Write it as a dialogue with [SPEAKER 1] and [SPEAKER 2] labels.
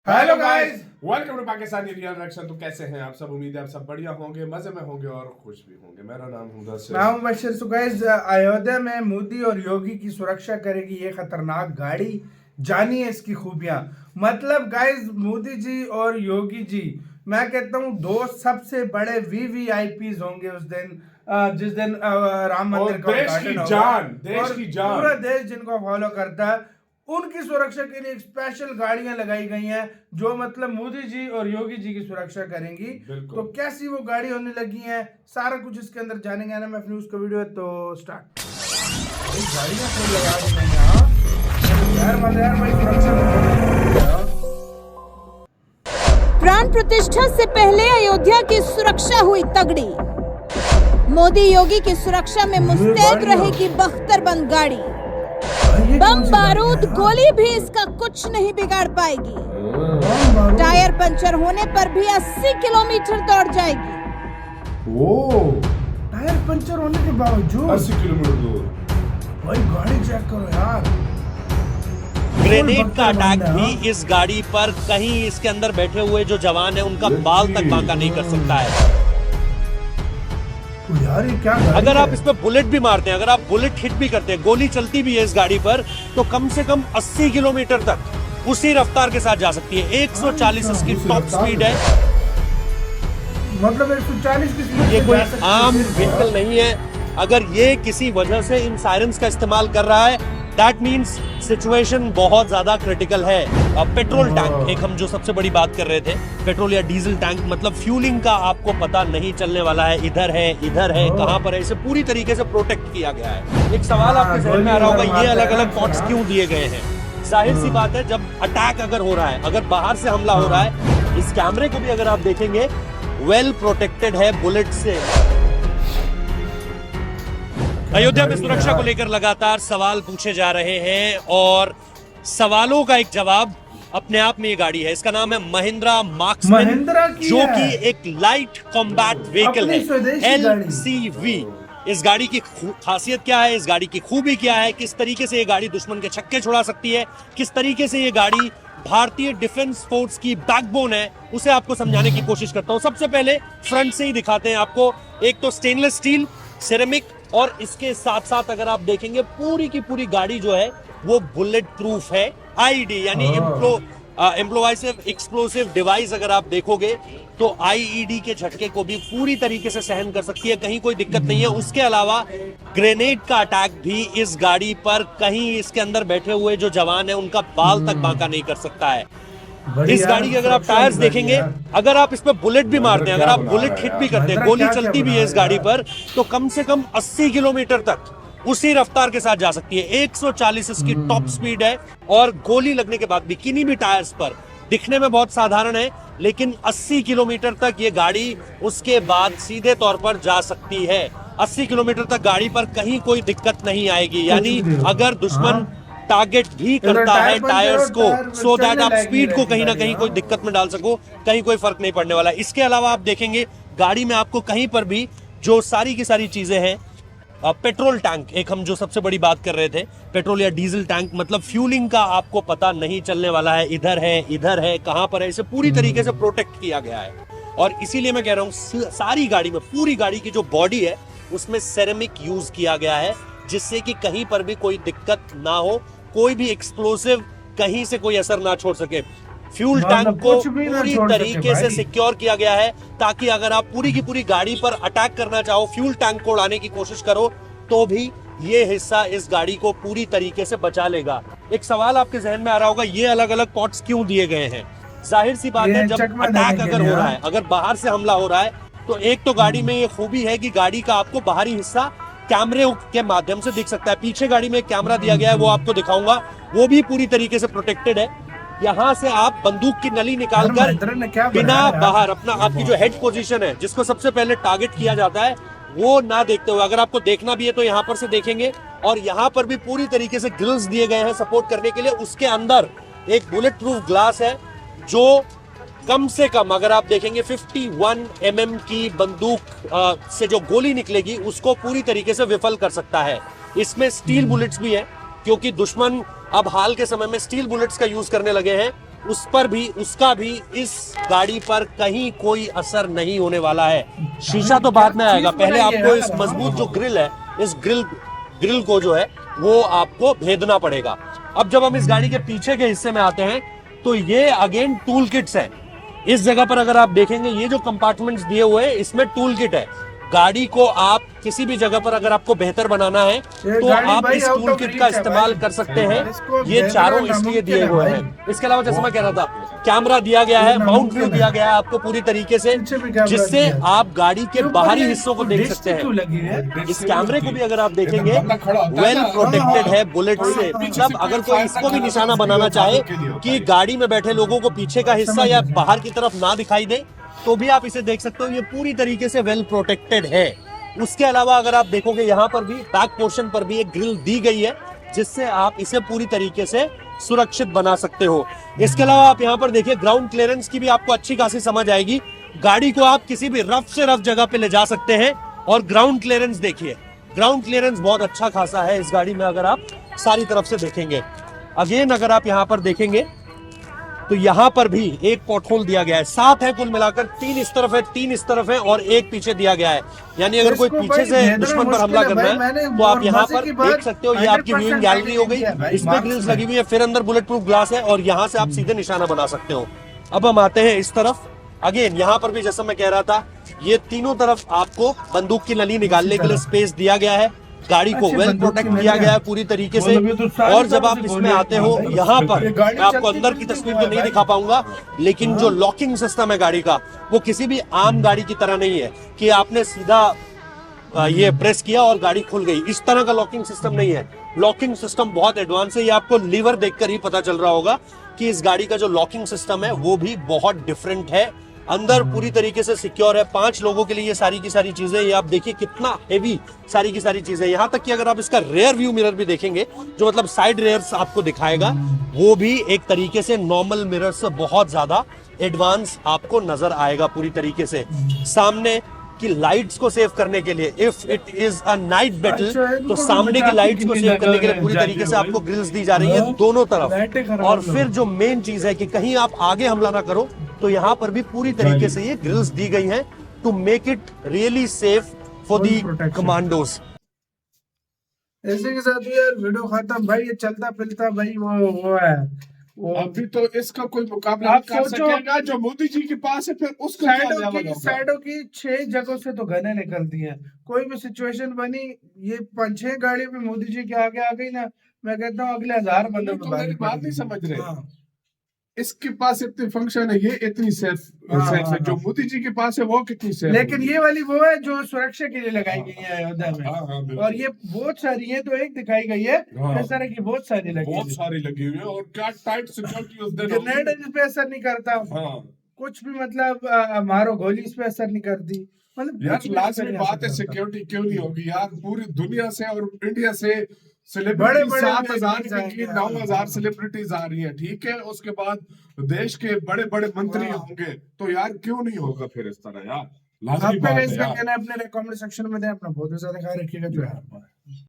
[SPEAKER 1] Hello guys, welcome to Pakistani real reaction. तो कैसे हैं आप सब? उम्मीद है आप सब बढ़िया होंगे, मजे में होंगे और खुश भी होंगे। मेरा नाम है
[SPEAKER 2] मैं हूं बशीर। सो गाइस, अयोध्या में मोदी और योगी की सुरक्षा करेगी ये खतरनाक गाड़ी। जानिए इसकी खूबियां। मतलब गाइस, मोदी जी और योगी जी, मैं कहता हूं दो सबसे बड़े वीवीआईपीज होंगे उस दिन, जिस दिन राम मंदिर का उद्घाटन होगा।
[SPEAKER 1] देश की जान
[SPEAKER 2] पूरा देश जिनको फॉलो करता है, उनकी सुरक्षा के लिए स्पेशल गाड़ियां लगाई गई हैं जो मतलब मोदी जी और योगी जी की सुरक्षा करेंगी। तो कैसी वो गाड़ी होने लगी है, सारा कुछ इसके अंदर जानेंगे। ना मैं न्यूज का वीडियो है तो स्टार्ट। गाड़ियां तो लगा दी मैंने यार भाई सुरक्षा।
[SPEAKER 3] प्राण प्रतिष्ठा से पहले अयोध्या की सुरक्षा हुई तगड़ी। मोदी योगी की सुरक्षा में मुस्तैद रहेगी बख्तरबंद गाड़ी। बम बारूद गोली भी इसका कुछ नहीं बिगाड़ पाएगी। टायर पंचर होने पर भी 80 किलोमीटर दौड़ जाएगी।
[SPEAKER 2] टायर पंचर होने के बावजूद
[SPEAKER 1] 80 किलोमीटर दूर।
[SPEAKER 2] भाई गाड़ी चेक करो यार।
[SPEAKER 4] ग्रेनेड का अटैक भी इस गाड़ी पर कहीं इसके अंदर बैठे हुए जो जवान है उनका बाल तक बांका नहीं कर सकता है।
[SPEAKER 2] यार ये क्या
[SPEAKER 4] अगर आप इसमें बुलेट भी मारते हैं, अगर आप बुलेट हिट भी करते हैं, गोली चलती भी है इस गाड़ी पर, तो कम से कम 80 किलोमीटर तक उसी रफ्तार के साथ जा सकती है। 140 इसकी टॉप स्पीड है।
[SPEAKER 2] मतलब 140 की स्पीड।
[SPEAKER 4] ये कोई आम व्हीकल नहीं है। अगर ये किसी वजह से इन सायरन्स का इस्तेमाल कर रहा है, दैट मीन्स सिचुएशन बहुत ज्यादा क्रिटिकल है। पेट्रोल टैंक, एक हम जो सबसे बड़ी बात कर रहे थे, पेट्रोल या डीजल टैंक, मतलब फ्यूलिंग का आपको पता नहीं चलने वाला है। इधर है, कहां पर है, इसे पूरी तरीके से प्रोटेक्ट किया गया है। एक सवाल आपके जहन में आ रहा होगा, ये अलग अलग पॉट्स क्यों दिए गए हैं? जाहिर सी बात है, जब अटैक अगर हो रहा है, अगर बाहर से हमला हो रहा है, इस कैमरे को भी अगर आप देखेंगे वेल प्रोटेक्टेड है बुलेट से। अयोध्या में सुरक्षा को लेकर लगातार सवाल पूछे जा रहे हैं और सवालों का एक जवाब अपने आप में ये गाड़ी है। इसका नाम है महिंद्रा मार्क्समैन, जो कि एक लाइट कॉम्बैट व्हीकल है, LCV। इस गाड़ी की खासियत क्या है, इस गाड़ी की खूबी क्या है, किस तरीके से ये गाड़ी दुश्मन के छक्के छुड़ा सकती है, किस तरीके से ये गाड़ी भारतीय डिफेंस फोर्स की बैकबोन है, उसे आपको समझाने की कोशिश करता हूं। सबसे पहले फ्रंट से ही दिखाते हैं आपको। एक तो स्टेनलेस स्टील, सिरेमिक, और इसके साथ साथ अगर आप देखेंगे पूरी की पूरी गाड़ी जो है वो बुलेट प्रूफ है। IED यानी इम्प्लोवाइसिव एक्सप्लोसिव डिवाइस, अगर आप देखोगे तो IED के झटके को भी पूरी तरीके से सहन कर सकती है, कहीं कोई दिक्कत नहीं है। उसके अलावा ग्रेनेड का अटैक भी इस गाड़ी पर कहीं इसके अंदर बैठे हुए जो जवान है उनका बाल तक बांका नहीं कर सकता है। इस गाड़ी के अगर आप टायर्स देखेंगे, अगर आप इसमें बुलेट भी मारते हैं, अगर आप बुलेट हिट भी करते हैं, गोली चलती भी है इस गाड़ी पर, तो कम से कम 80 किलोमीटर तक उसी रफ्तार के साथ जा सकती है। 140 इसकी टॉप स्पीड है और गोली लगने के बाद भी किन्हीं भी टायर्स पर, दिखने में बहुत साधारण है लेकिन 80 किलोमीटर तक ये गाड़ी उसके बाद सीधे तौर पर जा सकती है। 80 किलोमीटर तक गाड़ी पर कहीं कोई दिक्कत नहीं आएगी। यानी अगर दुश्मन टारगेट भी करता है टायर्स को, सो दैट आप स्पीड को कहीं ना कहीं कोई दिक्कत में डाल सको, कहीं कोई फर्क नहीं पड़ने वाला। इसके अलावा आप देखेंगे गाड़ी में आपको कहीं पर भी जो सारी की सारी चीजें हैं, पेट्रोल टैंक, एक हम जो सबसे बड़ी बात कर रहे थे, पेट्रोल या डीजल टैंक, मतलब फ्यूलिंग का आपको पता नहीं चलने वाला है। इधर है, कहां पर है, इसे पूरी तरीके से प्रोटेक्ट किया गया है। और इसीलिए मैं कह रहा हूं, सारी गाड़ी में, पूरी गाड़ी की जो बॉडी है उसमें सेरेमिक यूज किया गया है, जिससे कि कहीं पर भी कोई दिक्कत ना हो, कोई भी एक्सप्लोसिव कहीं से कोई असर ना छोड़ सके। फ्यूल टैंक को पूरी तरीके से सिक्योर किया गया है, ताकि अगर आप पूरी की पूरी गाड़ी पर अटैक करना चाहो, फ्यूल टैंक को उड़ाने की कोशिश करो, तो भी ये हिस्सा इस गाड़ी को पूरी तरीके से बचा लेगा। एक सवाल आपके जहन में आ रहा होगा, ये अलग अलग पॉट्स क्यों दिए गए हैं? जाहिर सी बात है, जब अटैक अगर हो रहा है, अगर बाहर से हमला हो रहा है, तो एक तो गाड़ी में ये खूबी है कि गाड़ी का आपको बाहरी हिस्सा कैमरे के माध्यम से दिख सकता है। पीछे गाड़ी में एक कैमरा दिया गया है, वो आपको दिखाऊंगा, वो भी पूरी तरीके से प्रोटेक्टेड है। यहाँ से आप बंदूक की नली निकालकर बिना बाहर अपना, आपकी जो हेड पोजीशन है, जिसको सबसे पहले टारगेट किया जाता है, वो ना देखते हुए, अगर आपको देखना भी है तो यहाँ पर से देखेंगे। और यहाँ पर भी पूरी तरीके से ग्रिल्स दिए गए हैं सपोर्ट करने के लिए। उसके अंदर एक बुलेट प्रूफ ग्लास है, जो कम से कम अगर आप देखेंगे 51 mm की बंदूक से जो गोली निकलेगी उसको पूरी तरीके से विफल कर सकता है। इसमें स्टील बुलेट्स भी है, क्योंकि दुश्मन अब हाल के समय में स्टील बुलेट्स का यूज करने लगे हैं। उस पर भी, उसका भी इस गाड़ी पर कहीं कोई असर नहीं होने वाला है। शीशा तो बाद में आएगा, पहले आपको इस मजबूत जो ग्रिल है, इस ग्रिल को जो है वो आपको भेदना पड़ेगा। अब जब हम इस गाड़ी के पीछे के हिस्से में आते हैं तो ये अगेन टूल किट्स है। इस जगह पर अगर आप देखेंगे ये जो कंपार्टमेंट्स दिए हुए हैं इसमें टूल किट है। गाड़ी को आप किसी भी जगह पर अगर आपको बेहतर बनाना है तो आप इस टूल किट का इस्तेमाल कर सकते हैं। ये चारों इसलिए दिए हुए हैं। इसके अलावा जैसे मैं कह रहा था, कैमरा दिया गया है, माउंट व्यू दिया गया है आपको पूरी तरीके से, जिससे आप गाड़ी के बाहरी हिस्सों को देख सकते हैं। इस कैमरे को भी अगर आप देखेंगे वेल प्रोटेक्टेड है बुलेट से। मतलब अगर कोई इसको भी निशाना बनाना चाहे कि गाड़ी में बैठे लोगों को पीछे का हिस्सा या बाहर की तरफ ना दिखाई दे तो भी आप इसे देख सकते हो। ये पूरी तरीके से वेल प्रोटेक्टेड है। उसके अलावा अगर आप देखोगे यहाँ पर भी बैक पोर्शन पर भी एक ग्रिल दी गई है जिससे आप इसे पूरी तरीके से सुरक्षित बना सकते हो। इसके अलावा आप यहाँ पर देखिए ग्राउंड क्लियरेंस की भी आपको अच्छी खासी समझ आएगी। गाड़ी को आप किसी भी रफ से रफ जगह पे ले जा सकते हैं। और ग्राउंड क्लियरेंस देखिए, ग्राउंड क्लियरेंस बहुत अच्छा खासा है इस गाड़ी में अगर आप सारी तरफ से देखेंगे। अगेन अगर आप यहाँ पर देखेंगे तो यहाँ पर भी एक पॉट होल दिया गया है। 7 है कुल मिलाकर, 3 इस तरफ है, 3 इस तरफ है और एक पीछे दिया गया है। यानी अगर कोई पीछे से दुश्मन पर हमला करना है तो आप यहाँ पर देख सकते हो। ये आपकी व्यूइंग गैलरी हो गई, इसमें ग्रिल्स लगी हुई है, फिर अंदर बुलेट प्रूफ ग्लास है और यहाँ से आप सीधे निशाना बना सकते हो। अब हम आते हैं इस तरफ। अगेन यहाँ पर भी जैसा मैं कह रहा था, ये तीनों तरफ आपको बंदूक की नली निकालने के लिए स्पेस दिया गया है। गाड़ी को वेल प्रोटेक्ट किया गया है पूरी तरीके से। और जब आप इसमें आते हो यहाँ पर, मैं आपको अंदर की तस्वीर तो नहीं दिखा पाऊंगा, लेकिन जो लॉकिंग सिस्टम है गाड़ी का वो किसी भी आम गाड़ी की तरह नहीं है कि आपने सीधा ये प्रेस किया और गाड़ी खुल गई। इस तरह का लॉकिंग सिस्टम नहीं है। लॉकिंग सिस्टम बहुत एडवांस है। ये आपको लीवर देखकर ही पता चल रहा होगा कि इस गाड़ी का जो लॉकिंग सिस्टम है वो भी बहुत डिफरेंट है। अंदर पूरी तरीके से सिक्योर है। 5 लोगों के लिए ये सारी की सारी चीजें, ये आप देखिए कितना हेवी सारी की सारी चीजें। यहाँ तक कि अगर आप इसका रेयर व्यू मिरर भी देखेंगे, जो मतलब साइड रेयर्स आपको दिखाएगा, वो भी एक तरीके से नॉर्मल मिरर से बहुत ज्यादा एडवांस आपको नजर आएगा पूरी तरीके से। सामने की लाइट्स को सेव करने के लिए, if it is a night battle, तो सामने की लाइट्स को सेव करने के लिए पूरी तरीके से आपको ग्रिल्स दी जा रही है दोनों तरफ। और फिर जो मेन चीज है कि कहीं आप आगे हमला ना करो, तो यहाँ पर भी पूरी तरीके से ये ग्रिल्स दी गई हैं to make it really safe for the commandos.
[SPEAKER 2] ऐसे के साथ यार वीडियो खत्म भाई। ये चलता फिरता भाई वो है वो।
[SPEAKER 1] अभी तो इसका कोई मुकाबला नहीं कर सकेगा जो मोदी जी के पास है। फिर उसको
[SPEAKER 2] साइडों की 6 जगहों से तो गने निकलती हैं। कोई भी सिचुएशन बनी, ये 5-6 गाड़ी पे मोदी जी के आगे आ गई ना, मैं कहता हूँ अगले 1000 बंदों को
[SPEAKER 1] बात नहीं समझ रहे। इसके पास इतनी फंक्शन है, ये इतनी सेफ है। जो मोदी जी के पास है वो कितनी सेफ।
[SPEAKER 2] लेकिन ये वाली वो है जो सुरक्षा के लिए लगाई गई है अयोध्या में। और ये बहुत सारी है, तो एक दिखाई गई है, इस तरह की बहुत सारी लगी
[SPEAKER 1] हुई है। और क्या टाइट सिक्योरिटी उस दिन,
[SPEAKER 2] ग्रेनेड इस पे असर नहीं करता। कुछ भी मतलब मारो गोली इस पे असर नहीं करती। मतलब
[SPEAKER 1] यार लाजमी बात है, सिक्योरिटी क्यों नहीं होगी यार। पूरी दुनिया से और इंडिया से सेलिब्रिटी 7,000 की 9,000 सेलिब्रिटीज आ रही है, ठीक है। उसके बाद देश के बड़े बड़े मंत्री होंगे, तो यार क्यों नहीं होगा फिर इस तरह यार। लाजमी बात है यार।
[SPEAKER 2] अपने कमेंट सेक्शन में दें, अपना बहुत ज्यादा ख्याल रखिएगा जो है।